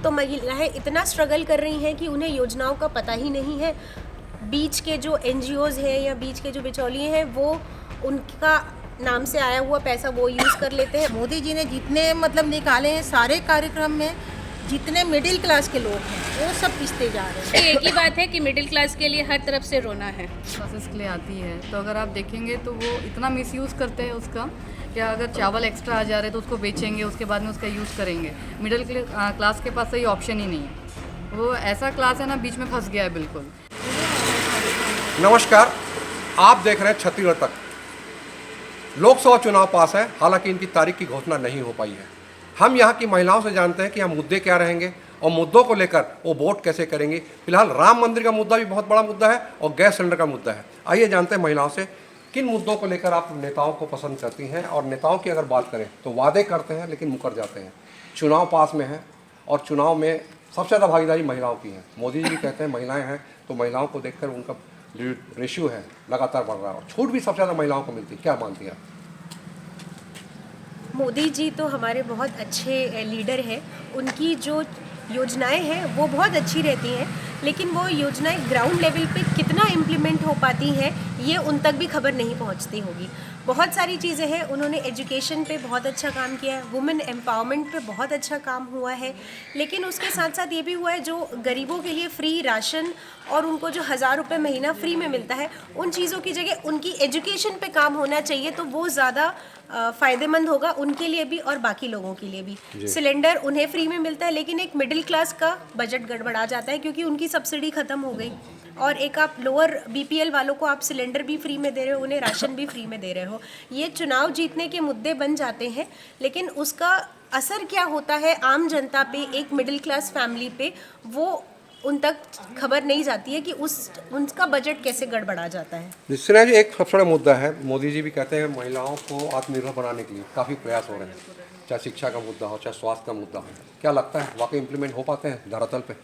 तो महिलाएं इतना स्ट्रगल कर रही हैं कि उन्हें योजनाओं का पता ही नहीं है। बीच के जो एनजीओज़ हैं या बीच के जो बिचौलिए हैं वो उनका नाम से आया हुआ पैसा वो यूज़ कर लेते हैं। मोदी जी ने जितने मतलब निकाले हैं सारे कार्यक्रम में, जितने मिडिल क्लास के लोग हैं वो सब पिसते जा रहे हैं। एक ही बात है कि मिडिल क्लास के लिए हर तरफ से रोना है। क्लासेस के लिए आती है तो अगर आप देखेंगे तो वो इतना मिसयूज़ करते हैं उसका, क्या अगर चावल एक्स्ट्रा आ जा रहे तो उसको बेचेंगे, उसके बाद में उसका यूज़ करेंगे। मिडिल क्लास के पास तो ये ऑप्शन ही नहीं है। वो ऐसा क्लास है ना, बीच में फंस गया है बिल्कुल। नमस्कार, आप देख रहे हैं छत्तीसगढ़ तक। लोकसभा चुनाव पास है, हालांकि इनकी तारीख की घोषणा नहीं हो पाई है। हम यहाँ की महिलाओं से जानते हैं कि यहाँ मुद्दे क्या रहेंगे और मुद्दों को लेकर वो वोट कैसे करेंगी। फिलहाल राम मंदिर का मुद्दा भी बहुत बड़ा मुद्दा है और गैस सिलेंडर का मुद्दा है। आइए जानते हैं महिलाओं से किन मुद्दों को लेकर आप नेताओं को पसंद करती हैं। और नेताओं की अगर बात करें तो वादे करते हैं लेकिन मुकर जाते हैं। चुनाव पास में है और चुनाव में सबसे ज़्यादा भागीदारी महिलाओं की है। मोदी जी भी कहते हैं महिलाएँ हैं, तो महिलाओं को देखकर उनका रेशियो है लगातार बढ़ रहा है और छूट भी सबसे ज़्यादा महिलाओं को मिलती है। क्या मानती हैं? मोदी जी तो हमारे बहुत अच्छे लीडर हैं। उनकी जो योजनाएं हैं वो बहुत अच्छी रहती हैं, लेकिन वो योजनाएं ग्राउंड लेवल पे कितना इम्प्लीमेंट हो पाती हैं ये उन तक भी खबर नहीं पहुंचती होगी। बहुत सारी चीज़ें हैं। उन्होंने एजुकेशन पे बहुत अच्छा काम किया है, वुमेन एम्पावरमेंट पे बहुत अच्छा काम हुआ है, लेकिन उसके साथ साथ ये भी हुआ है जो गरीबों के लिए फ्री राशन और उनको जो 1000 रुपये महीना फ्री में मिलता है, उन चीज़ों की जगह उनकी एजुकेशन पे काम होना चाहिए, तो वो ज़्यादा फ़ायदेमंद होगा उनके लिए भी और बाकी लोगों के लिए भी। सिलेंडर उन्हें फ्री में मिलता है, लेकिन एक मिडिल क्लास का बजट गड़बड़ा जाता है क्योंकि उनकी सब्सिडी ख़त्म हो गई। और एक आप लोअर बीपीएल वालों को आप सिलेंडर भी फ्री में दे रहे हो, उन्हें राशन भी फ्री में दे रहे हो। ये चुनाव जीतने के मुद्दे बन जाते हैं, लेकिन उसका असर क्या होता है आम जनता पे, एक मिडिल क्लास फैमिली पे, वो उन तक खबर नहीं जाती है कि उनका बजट कैसे गड़बड़ा जाता है। निश्चय जी, एक सबसे बड़ा मुद्दा है। मोदी जी भी कहते हैं महिलाओं को आत्मनिर्भर बनाने के लिए काफ़ी प्रयास हो रहे हैं, चाहे शिक्षा का मुद्दा हो, चाहे स्वास्थ्य का मुद्दा हो। क्या लगता है वाकई इम्प्लीमेंट हो पाते हैं धरातल पे?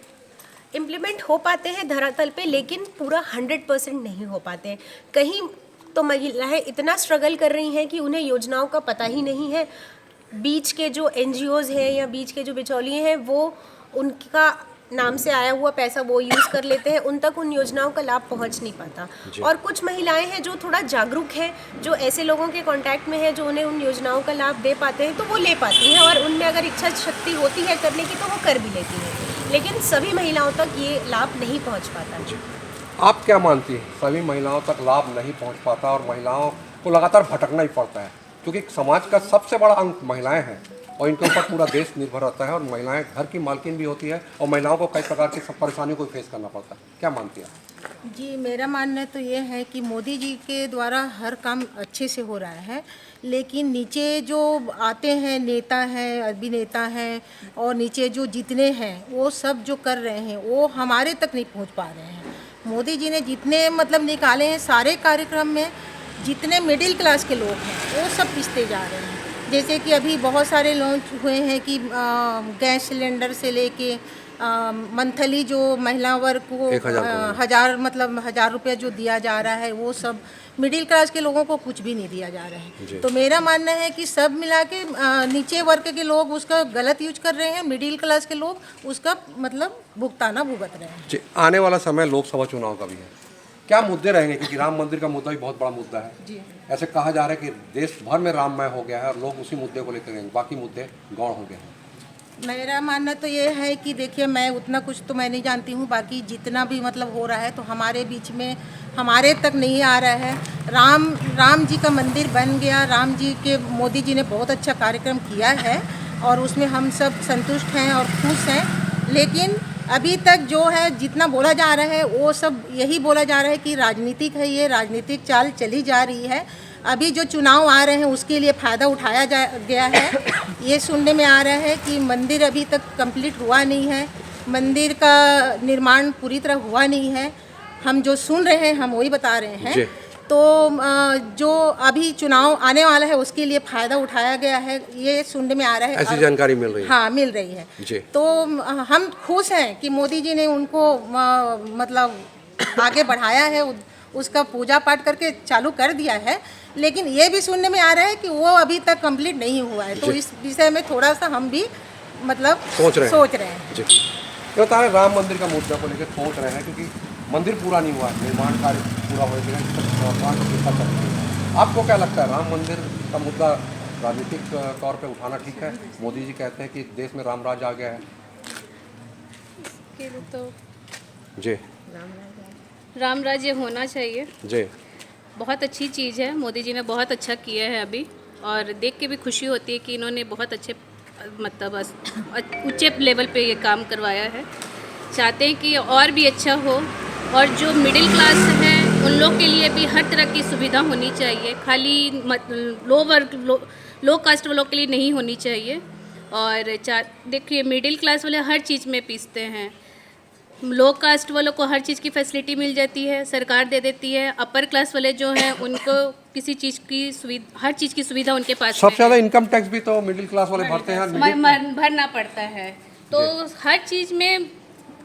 इम्प्लीमेंट हो पाते हैं धरातल पे, लेकिन पूरा 100% नहीं हो पाते हैं। कहीं तो महिलाएं इतना स्ट्रगल कर रही हैं कि उन्हें योजनाओं का पता ही नहीं है। बीच के जो एनजीओज़ हैं या बीच के जो बिचौलिए हैं वो उनका नाम से आया हुआ पैसा वो यूज़ कर लेते हैं, उन तक उन योजनाओं का लाभ पहुंच नहीं पाता। और कुछ महिलाएं हैं जो थोड़ा जागरूक हैं, जो ऐसे लोगों के कांटेक्ट में हैं जो उन्हें उन योजनाओं का लाभ दे पाते हैं, तो वो ले पाती हैं, और उनमें अगर इच्छा शक्ति होती है करने की तो वो कर भी लेती हैं, लेकिन सभी महिलाओं तक ये लाभ नहीं पहुँच पाता। आप क्या मानती हैं? सभी महिलाओं तक लाभ नहीं पहुंच पाता और महिलाओं को लगातार भटकना ही पड़ता है, क्योंकि समाज का सबसे बड़ा अंग महिलाएं हैं और इनके ऊपर पूरा देश निर्भर रहता है। और महिलाएं घर की मालकिन भी होती है और महिलाओं को कई प्रकार की सब परेशानियों को फेस करना पड़ता है। क्या मानती हैं? जी, मेरा मानना तो ये है कि मोदी जी के द्वारा हर काम अच्छे से हो रहा है, लेकिन नीचे जो आते हैं नेता हैं, अभिनेता हैं, और नीचे जो जितने हैं वो सब जो कर रहे हैं वो हमारे तक नहीं पहुंच पा रहे हैं। मोदी जी ने जितने मतलब निकाले हैं सारे कार्यक्रम में, जितने मिडिल क्लास के लोग हैं वो सब पिसते जा रहे हैं। जैसे कि अभी बहुत सारे लॉन्च हुए हैं कि गैस सिलेंडर से लेके मंथली जो महिला वर्ग को 1000 रुपया जो दिया जा रहा है, वो सब मिडिल क्लास के लोगों को कुछ भी नहीं दिया जा रहा है। तो मेरा मानना है कि सब मिला के नीचे वर्ग के लोग उसका गलत यूज कर रहे हैं, मिडिल क्लास के लोग उसका मतलब भुगताना भुगत रहे हैं। जी, आने वाला समय लोकसभा चुनाव का भी है। क्या मुद्दे रहेंगे? क्योंकि राम मंदिर का मुद्दा भी बहुत बड़ा मुद्दा है। जी, ऐसे कहा जा रहा है कि देश भर में राममय हो गया है और लोग उसी मुद्दे को लेकर गए, बाकी मुद्दे गौण हो गए हैं। मेरा मानना तो ये है कि देखिए, मैं उतना कुछ तो मैं नहीं जानती हूँ, बाकी जितना भी मतलब हो रहा है तो हमारे बीच में हमारे तक नहीं आ रहा है। राम जी का मंदिर बन गया, राम जी के मोदी जी ने बहुत अच्छा कार्यक्रम किया है और उसमें हम सब संतुष्ट हैं और खुश हैं, लेकिन अभी तक जो है जितना बोला जा रहा है वो सब यही बोला जा रहा है कि राजनीतिक है, ये राजनीतिक चाल चली जा रही है। अभी जो चुनाव आ रहे हैं उसके लिए फ़ायदा उठाया गया है। ये सुनने में आ रहा है कि मंदिर अभी तक कंप्लीट हुआ नहीं है, मंदिर का निर्माण पूरी तरह हुआ नहीं है। हम जो सुन रहे हैं हम वही बता रहे हैं। तो जो अभी चुनाव आने वाला है उसके लिए फ़ायदा उठाया गया है, ये सुनने में आ रहा है। ऐसी जानकारी मिल रही है? हाँ, मिल रही है जी। तो हम खुश हैं कि मोदी जी ने उनको मतलब आगे बढ़ाया है, उसका पूजा पाठ करके चालू कर दिया है, लेकिन ये भी सुनने में आ रहा है कि वो अभी तक कंप्लीट नहीं हुआ है। तो इस विषय में थोड़ा सा हम भी मतलब सोच रहे हैं। सोच रहे हैं। जी, ये बता रहे राम मंदिर का मुद्दा को लेकर सोच रहे हैं, क्योंकि मंदिर पूरा नहीं हुआ है, निर्माण कार्य पूरा हो गया, 5 चल रही है। आपको क्या लगता है, राम मंदिर का मुद्दा राजनीतिक तौर पे उठाना ठीक है? मोदी जी कहते हैं कि देश में राम राज आ गया है। के लिए तो जी राम राज्य होना चाहिए। जी बहुत अच्छी चीज़ है, मोदी जी ने बहुत अच्छा किया है अभी, और देख के भी खुशी होती है कि इन्होंने बहुत अच्छे मतलब ऊंचे लेवल पे ये काम करवाया है। चाहते हैं कि और भी अच्छा हो, और जो मिडिल क्लास है उन लोग के लिए भी हर तरह की सुविधा होनी चाहिए, खाली लो कास्ट वालों के लिए नहीं होनी चाहिए। और देखिए मिडिल क्लास वाले हर चीज़ में पीसते हैं, लो कास्ट वालों को हर चीज़ की फैसिलिटी मिल जाती है, सरकार दे देती है। अपर क्लास वाले जो हैं उनको किसी चीज़ की सुविधा, हर चीज़ की सुविधा उनके पास सबसे में ज़्यादा इनकम टैक्स भी तो मिडिल क्लास वाले भरते हैं। भरना पड़ता है। तो हर चीज़ में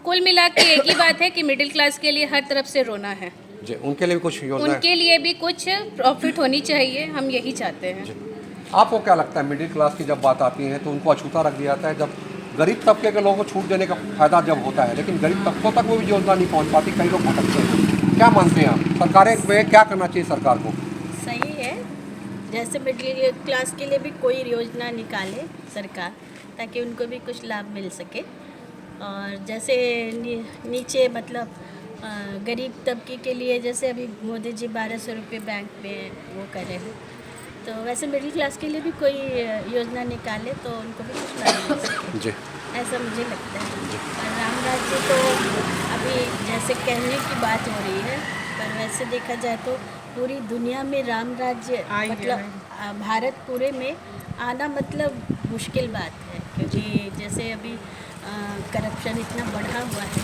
कुल मिला के एक ही बात है कि मिडिल क्लास के लिए हर तरफ से रोना है। जी, उनके लिए भी कुछ योजना है? उनके लिए भी कुछ प्रॉफिट होनी चाहिए, हम यही चाहते हैं। आपको क्या लगता है, मिडिल क्लास की जब बात आती है तो उनको अछूता रख दिया जाता है, जब गरीब तबके के लोगों को छूट देने का फायदा जब होता है, लेकिन गरीब तबकों तक वो भी योजना नहीं पहुंच पाती, कई लोग भटकते हैं। क्या मानते हैं आप, सरकारें में क्या करना चाहिए सरकार को? सही है, जैसे मिडिल क्लास के लिए भी कोई योजना निकाले सरकार, ताकि उनको भी कुछ लाभ मिल सके। और जैसे नीचे मतलब गरीब तबके के लिए जैसे अभी मोदी जी 1200 रुपये बैंक में वो कर रहे हैं, तो वैसे मिडिल क्लास के लिए भी कोई योजना निकाले तो उनको भी कुछ लाभ मिल सके। जी ऐसा मुझे लगता है। और राम राज्य तो अभी जैसे कहने की बात हो रही है, पर वैसे देखा जाए तो पूरी दुनिया में राम राज्य मतलब भारत पूरे में आना मतलब मुश्किल बात है, क्योंकि जैसे अभी करप्शन इतना बढ़ा हुआ है,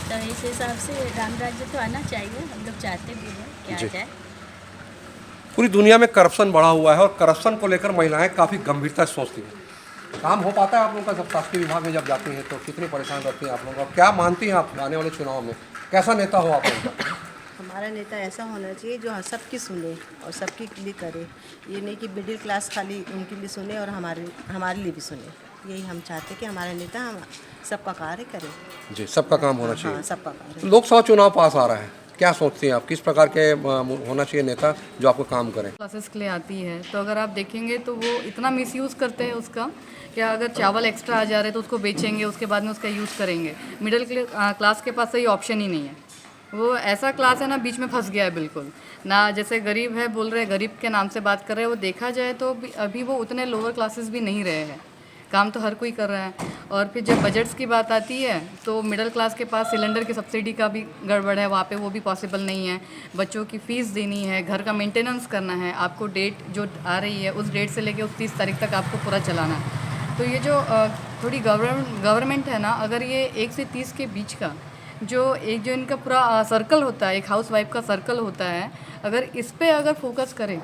तो इस हिसाब से राम राज्य तो आना चाहिए, हम लोग चाहते भी हैं कि आ जाए। पूरी दुनिया में करप्शन बढ़ा हुआ है और करप्शन को लेकर महिलाएं काफ़ी गंभीरता से सोचती हैं। काम हो पाता है आप लोगों का, जब शासकीय विभाग में जब जाती हैं तो कितनी परेशान रहती हैं आप लोग, और क्या मानती हैं आप आने वाले चुनाव में कैसा नेता हो आप लोगों का? हमारा नेता ऐसा होना चाहिए जो सबकी सुने और सबके लिए करे, ये नहीं कि मिडिल क्लास खाली उनके लिए सुने और हमारे लिए भी सुने। यही हम चाहते हैं कि हमारा नेता हम सबका कार्य करे। जी, सबका काम होना चाहिए। हाँ, सबका कार्य। लोकसभा चुनाव पास आ रहा है, क्या सोचती हैं आप, किस प्रकार के होना चाहिए नेता जो आपको काम करें? क्लासेस के लिए आती है, तो अगर आप देखेंगे तो वो इतना मिसयूज़ करते हैं उसका, क्या अगर चावल एक्स्ट्रा आ जा रहे हैं तो उसको बेचेंगे, उसके बाद में उसका यूज़ करेंगे। मिडिल क्लास के पास तो ये ऑप्शन ही नहीं है। वो ऐसा क्लास है ना, बीच में फंस गया है बिल्कुल ना। जैसे गरीब है बोल रहे हैं, गरीब के नाम से बात कर रहे हैं, वो देखा जाए तो अभी वो उतने लोअर क्लासेस भी नहीं रहे हैं, काम तो हर कोई कर रहा है। और फिर जब बजट्स की बात आती है तो मिडिल क्लास के पास सिलेंडर की सब्सिडी का भी गड़बड़ है, वहाँ पे वो भी पॉसिबल नहीं है। बच्चों की फ़ीस देनी है, घर का मेंटेनेंस करना है, आपको डेट जो आ रही है उस डेट से लेके उस 30 तारीख तक आपको पूरा चलाना है। तो ये जो थोड़ी गवर्नमेंट है ना, अगर ये 1 से 30 के बीच का जो इनका पूरा सर्कल होता है, एक हाउस वाइफ का सर्कल होता है, अगर इस पे अगर फोकस करें,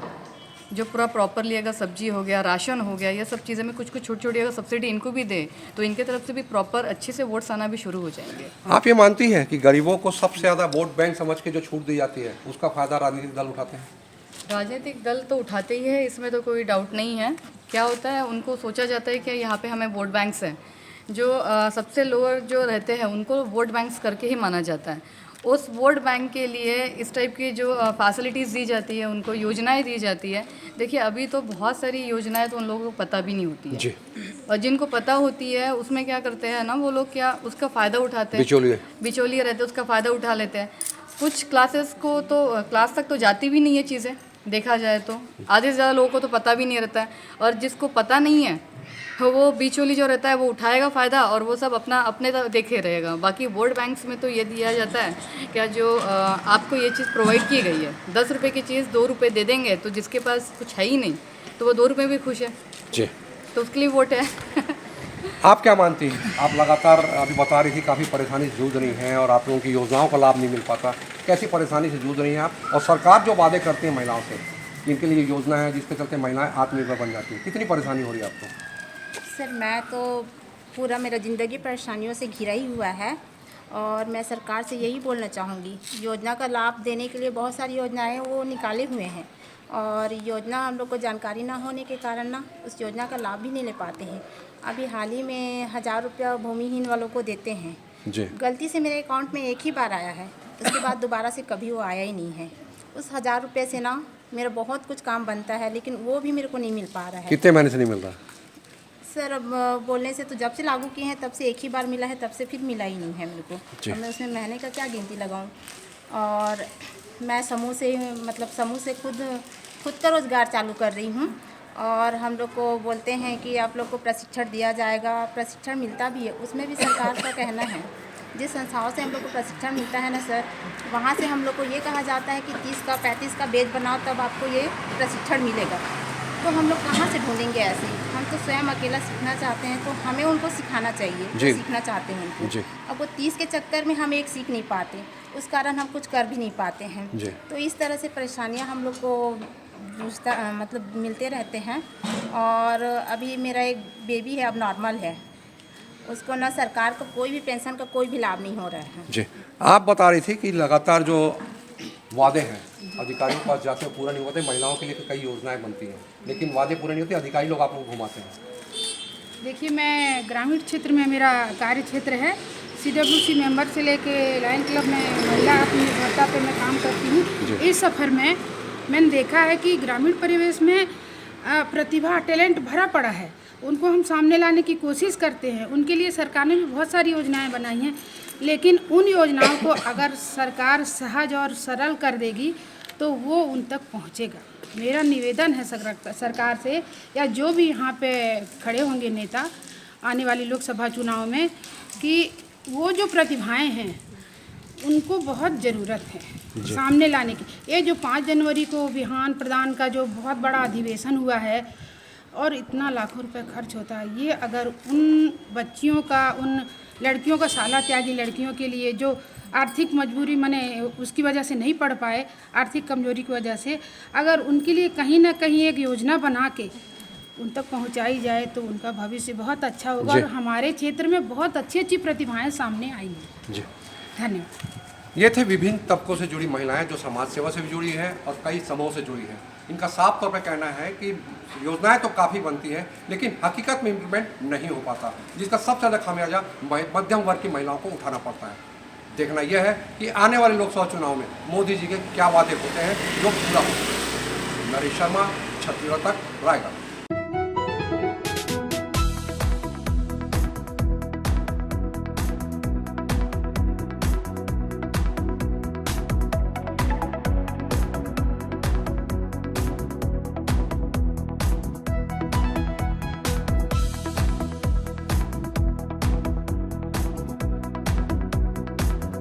जो पूरा प्रॉपरली अगर सब्जी हो गया, राशन हो गया, ये सब चीज़ें में कुछ छोटी छोटी अगर सब्सिडी इनको भी दे तो इनके तरफ से भी प्रॉपर अच्छे से वोट्स आना भी शुरू हो जाएंगे। आप ये मानती हैं कि गरीबों को सबसे ज़्यादा वोट बैंक समझ के जो छूट दी जाती है उसका फ़ायदा राजनीतिक दल उठाते हैं? राजनीतिक दल तो उठाते ही है, इसमें तो कोई डाउट नहीं है। क्या होता है, उनको सोचा जाता है कि यहाँ पे हमें वोट बैंक्स हैं, जो सबसे लोअर जो रहते हैं उनको वोट बैंक्स करके ही माना जाता है। उस वोट बैंक के लिए इस टाइप की जो फैसिलिटीज़ दी जाती है, उनको योजनाएं दी जाती है। देखिए अभी तो बहुत सारी योजनाएं तो उन लोगों को पता भी नहीं होती है जी। और जिनको पता होती है उसमें क्या करते हैं ना, वो लोग क्या उसका फ़ायदा उठाते हैं, बिचौलिए रहते हैं, उसका फ़ायदा उठा लेते हैं। कुछ क्लासेस को तो क्लास तक तो जाती भी नहीं है चीज़ें, देखा जाए तो आधे से ज़्यादा लोगों को तो पता भी नहीं रहता है, और जिसको पता नहीं है वो बीचोली जो रहता है वो उठाएगा फ़ायदा और वो सब अपने देखे रहेगा। बाकी वोट बैंक्स में तो ये दिया जाता है क्या, जो आपको ये चीज़ प्रोवाइड की गई है, 10 रुपये की चीज़ 2 रुपये दे देंगे, तो जिसके पास कुछ है ही नहीं तो वो 2 रुपये भी खुश है जी, तो उसके लिए वोट है। आप क्या मानती हैं? आप लगातार अभी बता रही थी काफ़ी परेशानी से जूझ रही हैं और आप लोगों की योजनाओं का लाभ नहीं मिल पाता, कैसी परेशानी से जूझ रही हैं आप? और सरकार जो वादे करती है महिलाओं से, इनके लिए योजना है जिसके चलते महिलाएं आत्मनिर्भर बन जाती हैं, कितनी परेशानी हो रही है आपको? सर मैं तो पूरा मेरा ज़िंदगी परेशानियों से घिरा ही हुआ है, और मैं सरकार से यही बोलना चाहूँगी, योजना का लाभ देने के लिए बहुत सारी योजनाएं वो निकाले हुए हैं, और योजना हम लोग को जानकारी ना होने के कारण ना उस योजना का लाभ भी नहीं ले पाते हैं। अभी हाल ही में 1000 रुपया भूमिहीन वालों को देते हैं। जी गलती से मेरे अकाउंट में एक ही बार आया है, उसके बाद दोबारा से कभी वो आया ही नहीं है। उस 1000 रुपये से ना मेरा बहुत कुछ काम बनता है, लेकिन वो भी मेरे को नहीं मिल पा रहा है। कितने महीने से नहीं मिल रहा? सर अब बोलने से तो जब से लागू किए हैं तब से एक ही बार मिला है, तब से फिर मिला ही नहीं है मेरे को। अब मैं उसमें महीने का क्या गिनती लगाऊं। और मैं समूह से खुद का रोज़गार चालू कर रही हूं, और हम लोग को बोलते हैं कि आप लोग को प्रशिक्षण दिया जाएगा। प्रशिक्षण मिलता भी है, उसमें भी सरकार का कहना है जिस संस्थाओं से हम लोग को प्रशिक्षण मिलता है ना सर, वहाँ से हम लोग को ये कहा जाता है कि 30 का 35 का बैच बनाओ तब आपको ये प्रशिक्षण मिलेगा। तो हम लोग कहाँ से ढूंढेंगे ऐसे? हम तो स्वयं अकेला सीखना चाहते हैं, तो हमें उनको सिखाना चाहिए जो सीखना चाहते हैं उनको। अब वो 30 के चक्कर में हम एक सीख नहीं पाते, उस कारण हम कुछ कर भी नहीं पाते हैं। तो इस तरह से परेशानियाँ हम लोग को मतलब मिलते रहते हैं। और अभी मेरा एक बेबी है, अब नॉर्मल है, उसको ना सरकार को कोई भी पेंशन का कोई भी लाभ नहीं हो रहा है। जी आप बता रही थी कि लगातार जो वादे हैं अधिकारियों के पास जाते हैं पूरा नहीं होते, महिलाओं के लिए कई योजनाएं बनती हैं लेकिन वादे पूरे नहीं होते, अधिकारी लोग आप लोग घुमाते हैं। देखिए, मैं ग्रामीण क्षेत्र में मेरा कार्य क्षेत्र है। CWC मेंबर से लेके लायन क्लब में महिला आत्मनिर्भरता पे मैं काम करती हूँ। इस सफ़र में मैंने देखा है कि ग्रामीण परिवेश में प्रतिभा टैलेंट भरा पड़ा है, उनको हम सामने लाने की कोशिश करते हैं। उनके लिए सरकार ने भी बहुत सारी योजनाएं बनाई हैं, लेकिन उन योजनाओं को अगर सरकार सहज और सरल कर देगी तो वो उन तक पहुंचेगा। मेरा निवेदन है सरकार से, या जो भी यहाँ पे खड़े होंगे नेता आने वाली लोकसभा चुनाव में, कि वो जो प्रतिभाएं हैं उनको बहुत ज़रूरत है सामने लाने की। ये जो 5 जनवरी को विहान प्रदान का जो बहुत बड़ा अधिवेशन हुआ है और इतना लाखों रुपए खर्च होता है, ये अगर उन बच्चियों का, उन लड़कियों का, शाला त्यागी लड़कियों के लिए जो आर्थिक मजबूरी माने उसकी वजह से नहीं पढ़ पाए, आर्थिक कमजोरी की वजह से, अगर उनके लिए कहीं ना कहीं एक योजना बना के उन तक पहुंचाई जाए तो उनका भविष्य बहुत अच्छा होगा और हमारे क्षेत्र में बहुत अच्छी अच्छी प्रतिभाएं सामने आएंगी। जी धन्यवाद। ये थे विभिन्न तबकों से जुड़ी महिलाएं जो समाज सेवा से भी जुड़ी हैं और कई समूहों से जुड़ी हैं। इनका साफ तौर पर कहना है कि योजनाएं तो काफ़ी बनती हैं लेकिन हकीकत में इम्प्लीमेंट नहीं हो पाता, जिसका सबसे ज़्यादा खामियाजा मध्यम वर्ग की महिलाओं को उठाना पड़ता है। देखना यह है कि आने वाले लोकसभा चुनाव में मोदी जी के क्या वादे होते हैं जो पूरा होते हैं। नरेश शर्मा, छत्तीसगढ़ तक, रायगढ़।